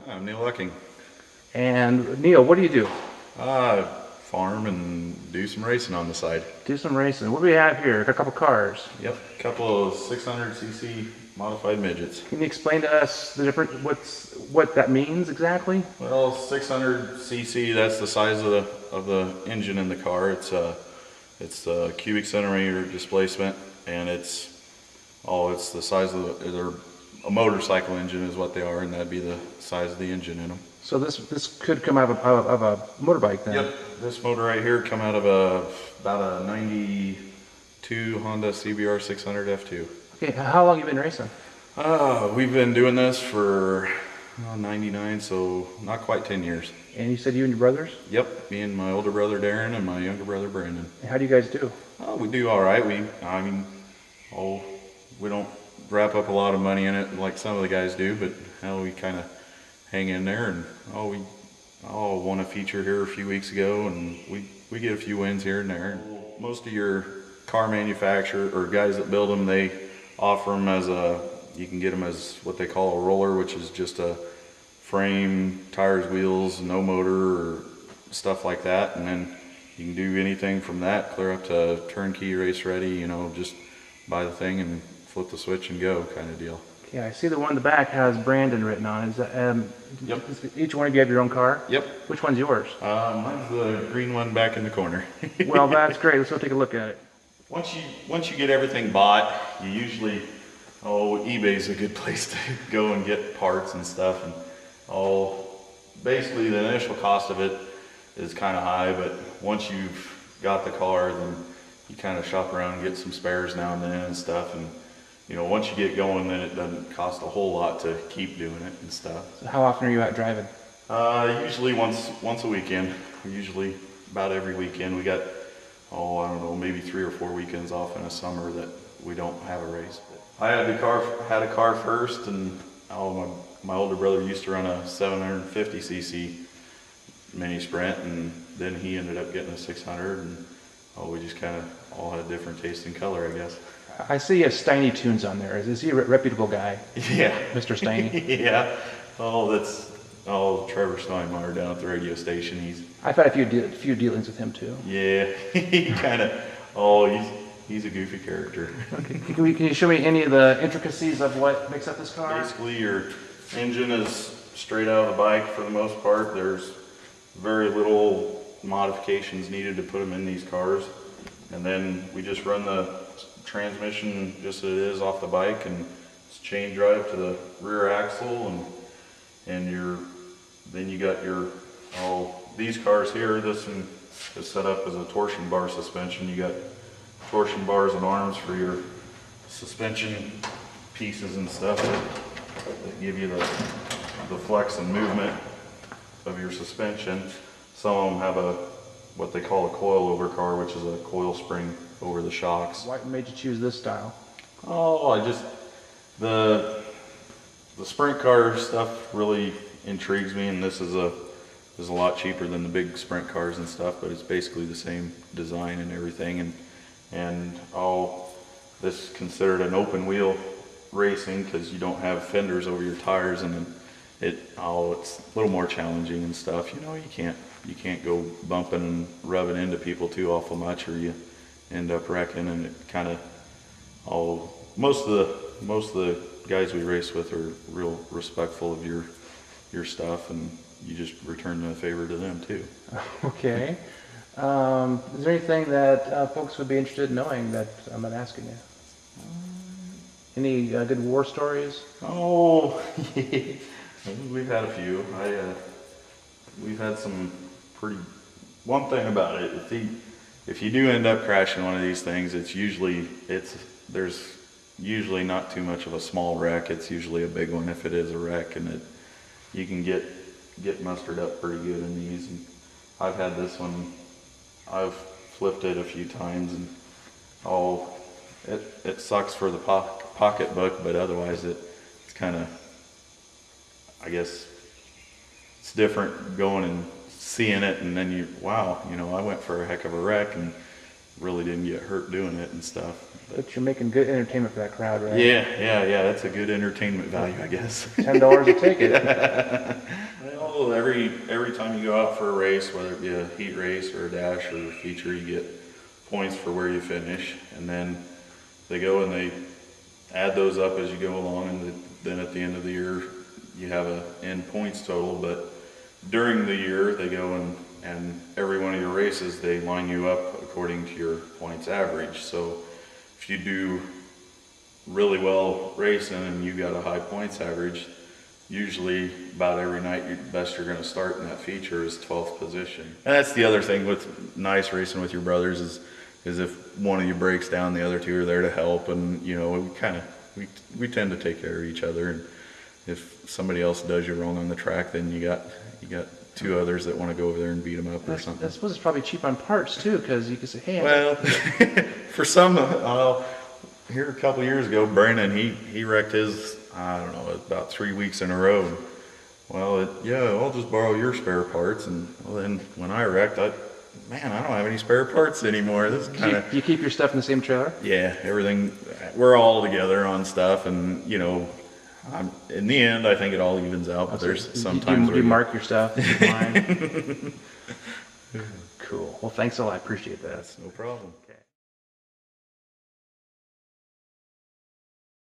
I'm Neil Lucking. And Neil, what do you do? Farm and do some racing on the side. Do some racing. What do we have here? A couple cars. Yep, a couple of 600cc modified midgets. Can you explain to us the different what that means exactly? Well, 600cc, that's the size of the engine in the car. It's a cubic centimeter displacement, and it's the size of they're a motorcycle engine is what they are, and that'd be the size of the engine in them. So this could come out of a motorbike then. Yep, this motor right here come out of about a '92 Honda CBR 600 F2. Okay, how long have you been racing? We've been doing this for '99, so not quite 10 years. And you said you and your brothers? Yep, me and my older brother Darren and my younger brother Brandon. And how do you guys do? We do all right. We don't wrap up a lot of money in it like some of the guys do, but we kind of hang in there, and we won a feature here a few weeks ago, and we get a few wins here and there. Most of your car manufacturer or guys that build them, they offer them you can get them as what they call a roller, which is just a frame, tires, wheels, no motor or stuff like that, and then you can do anything from that clear up to turnkey race ready, just buy the thing and flip the switch and go kind of deal. Yeah, I see the one in the back has Brandon written on it. Is that, Yep. Each one of you have your own car? Yep. Which one's yours? Mine's the green one back in the corner. Well, that's great. Let's go take a look at it. Once you get everything bought, you usually, eBay's a good place to go and get parts and stuff. And basically the initial cost of it is kind of high, but once you've got the car, then you kind of shop around and get some spares now and then and stuff. And once you get going, then it doesn't cost a whole lot to keep doing it and stuff. So how often are you out driving? Usually once a weekend. Usually about every weekend. We got, I don't know, maybe 3 or 4 weekends off in a summer that we don't have a race. I had a car first, and my older brother used to run a 750cc mini sprint, and then he ended up getting a 600, and we just kind of all had different taste in color, I guess. I see you have Steiny Tunes on there. Is he a reputable guy? Yeah. Mr. Steiny? Yeah. Trevor Steinmeier down at the radio station. I've had a few dealings with him too. Yeah. He kind of, he's a goofy character. Okay. Can you show me any of the intricacies of what makes up this car? Basically, your engine is straight out of the bike for the most part. There's very little modifications needed to put them in these cars. And then we just run the transmission just as it is off the bike, and it's chain drive to the rear axle, and then you got these cars here. This one is set up as a torsion bar suspension. You got torsion bars and arms for your suspension pieces and stuff that give you the flex and movement of your suspension. Some of them have what they call a coil over car, which is a coil spring over the shocks. What made you choose this style? The sprint car stuff really intrigues me, and this is a lot cheaper than the big sprint cars and stuff, but it's basically the same design and everything. And this is considered an open wheel racing because you don't have fenders over your tires, and then it's a little more challenging and stuff. You can't go bumping and rubbing into people too awful much, or you end up wrecking. And it kind of most of the guys we race with are real respectful of your stuff, and you just return the favor to them too. Okay. Is there anything that folks would be interested in knowing that I'm not asking you? Any good war stories? We've had a few. We've had some pretty. One thing about it, if you do end up crashing one of these things, there's usually not too much of a small wreck. It's usually a big one if it is a wreck, and you can get mustered up pretty good in these. And I've had this one. I've flipped it a few times, and it sucks for the pocketbook, but otherwise it's kind of, I guess, it's different going and seeing it, and then I went for a heck of a wreck, and really didn't get hurt doing it and stuff. But you're making good entertainment for that crowd, right? Yeah, that's a good entertainment value, I guess. $10 a ticket. Well, every time you go out for a race, whether it be a heat race or a dash or a feature, you get points for where you finish, and then they go and they add those up as you go along, and then at the end of the year you have a end points total. But during the year they go and every one of your races they line you up according to your points average. So if you do really well racing and you got a high points average, usually about every night the best you're going to start in that feature is 12th position. And that's the other thing with nice racing with your brothers is if one of you breaks down, the other two are there to help, and you know, we tend to take care of each other. And if somebody else does you wrong on the track, then you got two others that want to go over there and beat them up or something. I suppose it's probably cheap on parts too, because you can say, hey. Well, for some, here a couple years ago, Brandon, he wrecked his, I don't know, about 3 weeks in a row. Well, I'll just borrow your spare parts. And well, then when I wrecked, I don't have any spare parts anymore. This is kind of. You keep your stuff in the same trailer? Yeah, everything. We're all together on stuff, and you know, in the end, I think it all evens out. But there's sometimes you mark your stuff. Cool. Well, thanks a lot. I appreciate that. That's no problem.